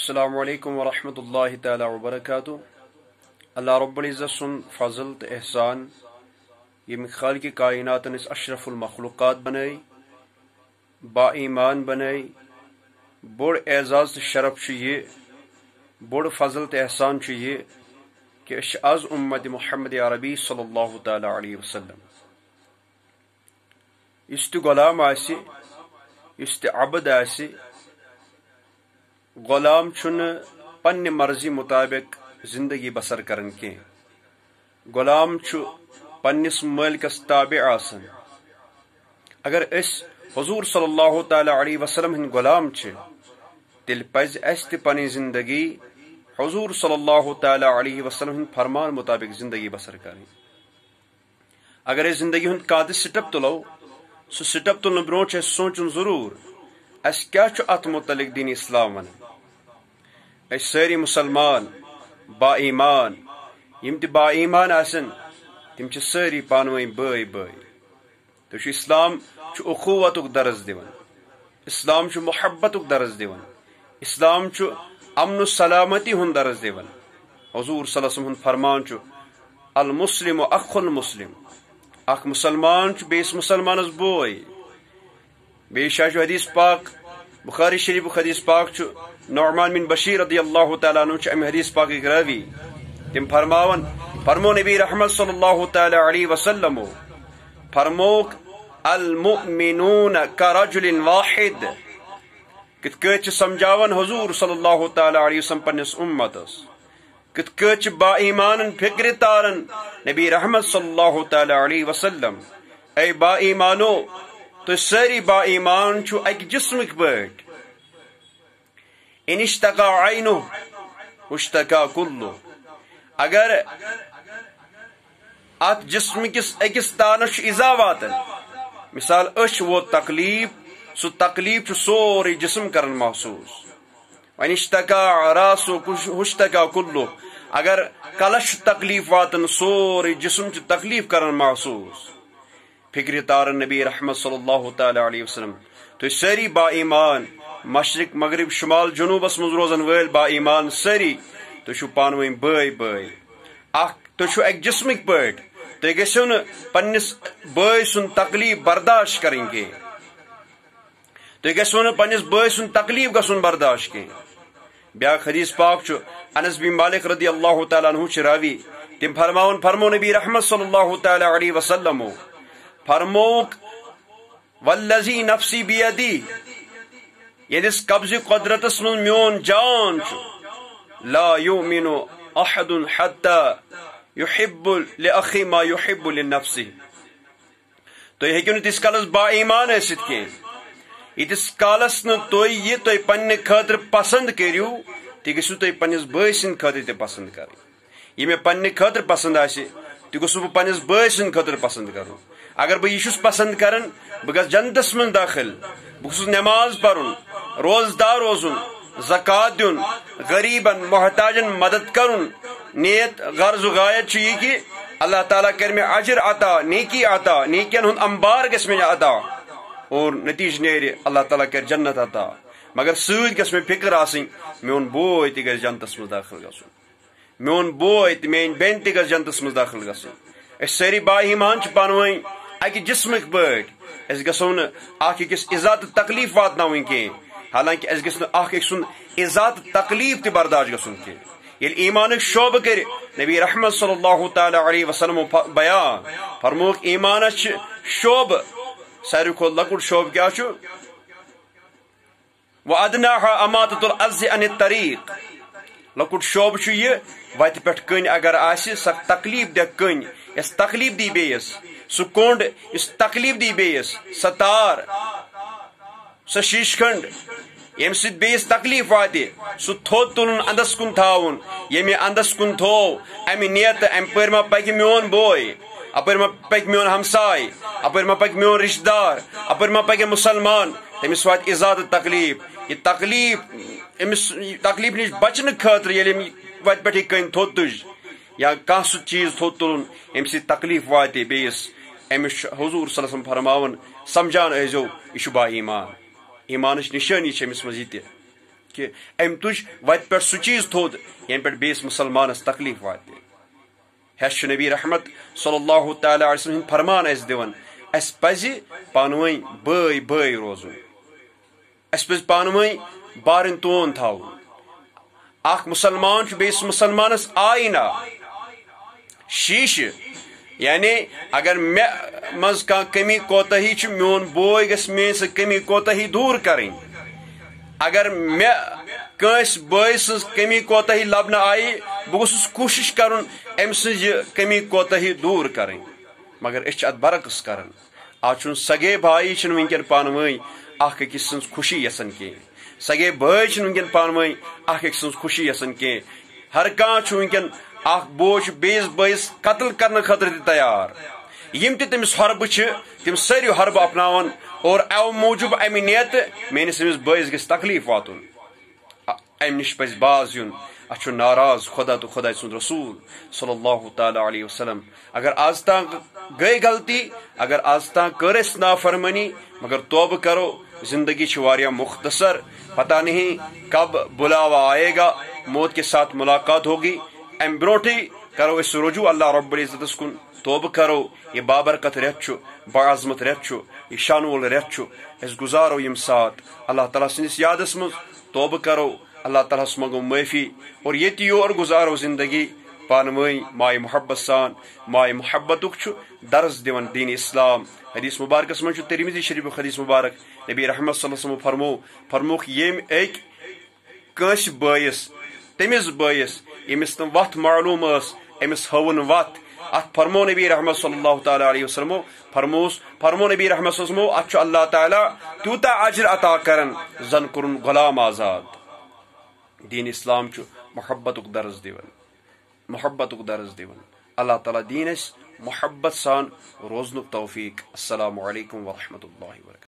अस्सलामु अलैकुम वरहमतुल्लाहि तआला वबरकातुहू। अल्लाह रब्बुल इज्जत सुन फजल तो एहसान यम खालिक कायनात अशरफुल मखलूक़ात बनाई बाईमान बनाई बोड़ एजाज तो शरफ ये बोड़ फजल तो एहसान ये कि आज उम्मत मुहम्मद अरबी सल्लल्लाहु तआला अलैहि वसल्लम इस गुलाम आसि इस अबद आसि गुलाम छुन पन्ने मर्जी मुताबिक जिंदगी बसर करन के गुलाम छु पन्निस मालिकस ताबे आसन। अगर इस हुजूर सल्लल्लाहु तआला अलैहि वसल्लम हिंद गुलाम छे तिल पज अस ते पन्नी जिंदगी हुजूर सल्लल्लाहु तआला अलैहि वसल्लम हिंद फरमान मुताबिक जिंदगी बसर करनी। अगर इस जिंदगी हुंद काद स्टेप तुलो सो स्टेप तुलन ब्रो सोचन जरूर अस क्या अत मुतलिक दीन इस्लाम वन। सारी मुसलमान बाईमान यम ते बाईमान आसन तिम सारी पानवई बय बय। तो इस्लाम उखुवतुक दर्ज दिवन, इस्लाम मुहब्बतुक दर्ज दिवन, इस्लाम अमन सलामती हुन दर्ज दिवन। हुजूर सल्लल्लाहु अलैहि वसल्लम फरमान अल मुस्लिम अखुल मुस्लिम, अख मुसलमान बेस मुसलमानस बोय। बेशा हदीस पाक बुखारी शरीफ हदीस पाक नुअमान बिन बशीर रदियल्लाहु तआला अन्हु अम हदीस पाक रावी तिम फरमो नबी रहमत सल्लल्लाहु तआला अलैहि वसल्लम फरमोक अल मुमिनून करजुलिन वाहिद। कित समझावन हुजूर सल्लल्लाहु तआला अलैहि वसल्लम पन्निस उम्मतस कित बाईमान फिक्र तारन नबी रहमत सल्लल्लाहु तआला अलैहि वसल्लम ऐ बाईमानो तो सारी बाईमान अक जिस्मिक पट इनिश्तका आइनो उश्तका कुल्लु। अगर अत जिस्म किस अकिस तानस इजा वातन मिसाल अश वो तकलीफ सो तकलीफ सोरे जिस्म करन महसूस। इनिश्तका रासो उश्तका कुल्लु। अगर कलश तकलीफ वातन सोरे जिस्म तकलीफ करन महसूस। फिक्र तारन नबी रहमत सल्लल्लाहु तआला अलैहि वसल्लम तो सारी बाईमान मशरिक मगरिब शुमाल जनूबस मज रोजन वल बाईमान सारी तो पानवे बय बय तो अक जिस्मिक पट तो गो न पन्निस बय सुन तकलीफ बर्दाश्त करेंगे तो गो न पन्निस बय सुन तकलीफ गसन बर्दाश्त के। ब्या हदीस पाक अनस बिन मालिक रदियल्लाहु तआला अन्हु रावी तिम फरमो नबी रहमत सल्लल्लाहु तआला अलैहि वसल्लम फरमोक वल्लजी नफ्सी बियदी यदिस कब्ज़ कुदरतस मन म्योन जान ला युमिनु अहदुन हत्ता युहिब्बु लिअखी मा युहिब्बु लिनफ्सी। तो हेक्यो न तिस कालस बाईमान आसित के इतिस कालस न तो ये तो पन्ने खातिर पसंद करियो ति गसु तो पन्निस बय सिन खातिर ते पसंद कर। ये मे पन्ने खातिर पसंद आसि ति गसु ब पन्निस बय सिन खातिर पसंद करू। अगर बह यह पसंद करन बह गस जन्नतस मन दाखिल बह नमाज परुन रोजदार रोजुन ज़कात दुन गरीबन मोहताजन मदद करुन नियत गर्ज गायत यह कि अल्लाह ताला कर मे अजर अता नेकी अता नेकियन हुन अंबार गस मे अता और नतीज नेर अल्लाह ताला कर जन्नत अता। मगर सूद गस मे फिक्र आसिन मोन बोय त गस जन्नतस मज दाखिल गसुन, मोन बोय त मेन बेन त गस जन्नतस मज दाखिल गसुन। सारी बाईमान पानवई अक जिस्मिक पट अस गो न अकिस इजा तो तकलीफ वातन कह हालांकि अस गस अख सुन इजा तो तकलीफ त बर्दाश्त गसन कह। ये ईमान शोब कर नबी रहमत सल्लल्लाहु तआला अलैहि वसल्लम बयान फरमोक ईमान शोब सारी खो लकुट शोब क्या व अदनाहा अमाततुल अज़्ज़ अन तरीक। लकुट शोब यह वत पे कन अगर आसि स तकलीफ दे कन इस तकलीफ दी बेस सह कोंड इस तकलीफ दी बेस स तार स शीशखंड यम बेस तकलीफ वात सह थोद तुलन अंदस कुन थावन यम अंदस कुन थो अमि नियत अम पर मा पक मोन बोय अपर मा पक मोन हमसाय अपर मा पक मोन रिश्तेदार अपर मा पक मुसलमान तमिस वात इजाद तकलीफ। ये तकलीफ अमिस तकलीफ निश बचन खातर ये वत पे कन थोद तुज या कह सह चीज थोद तुलन अम सि तकलीफ वात बेस अमिस हुजूर सल्लल्लाहु अलैहि वसल्लम फरमावन समझान ऐजो यह बा ईमान ईमान निशानी अमिस मज कि अम तुझ वत पे सह चीज थोद यम पे बेस मुसलमानस तकलीफ वाते हेश नबी रहमत सल्लल्लाहु तआला अलैहि वसल्लम फरमान अस दिवन अस पज पानवई बय बय रोजुन अस पज पानवई बारन तोन थाउन अख मुसलमान बेस मुसलमानस आईना शीश यानी अगर मे मज कह कमी कोताही मोन बोय गस मे से कमी कोताही दूर करें अगर मे कंस बय सज कमी कोताही लबन आई बह गुस कोशिश करुन अम सज कमी कोताही दूर करें मगर अत बरकस कर आज सगे भाई वनकन पानवई अख अकिस सज खुशी यसान कह सगे भाई वनकन पानवई अख अकिस सज खुशी यसान कह हर कह वनकन अख बोज बेस बयस कत्ल करने खतर तैयार यम तमिस हरब तम सारी हरब अपनावन और अव मूजूब अमि नियत मेनिस अमिस बयस गस तकलीफ वातुन अम निश पज बाज युन अच नाराज खुदा तो खुदा सुंद रसूल सल्लल्लाहु तआला अलैहि वसल्लम अगर आज तक गई गलती अगर आज तक कर नाफरमानी मगर तौबा करो जिंदगी वारिया मुख्तसर पता नहीं कब बुलावा आएगा मौत के साथ मुलाकात होगी अम ब्रोटी करो इस रुजू अल्लाह रब्बुल इज्जत कुन तौबा करो ये बाबरकत रेत बाज़मत रेत ये शानवल रेत अस गुजारो यम साथ अल्लाह ताला सनिस यादस मज तौबा करो अल्लाह ताला मंगो माफ़ी और ये योर गुजारो जिंदगी पानवई माय मोहब्बत सान माय मोहब्बतुक दर्ज दिवन दीन इस्लाम हदीस मुबारकस मज तिरमिज़ी शरीफ हदीस मुबारक नबी रहमत सल्लल्लाहु अलैहि वसल्लम फरमोख यम एक कंस बयस तमिस बयस यमिस तम वत मालूम अमिस हवन वत अत फरमो नबी रहमत सल्लल्लाहु तआला अलैहि वसल्लम फरमो नबी रहमत सल्लल्लाहु अलैहि वसल्लम अल्लाह ताला तूता अजर अता करन जन कुरुन गुलाम आजाद दीन इस्लाम मोहब्बतुक दर्ज दिवन अल्लाह ताला दीनस मोहब्बत सान रोजनुक तौफीक अस्सलामु अलैकुम व रहमतुल्लाहि व बरकातहू।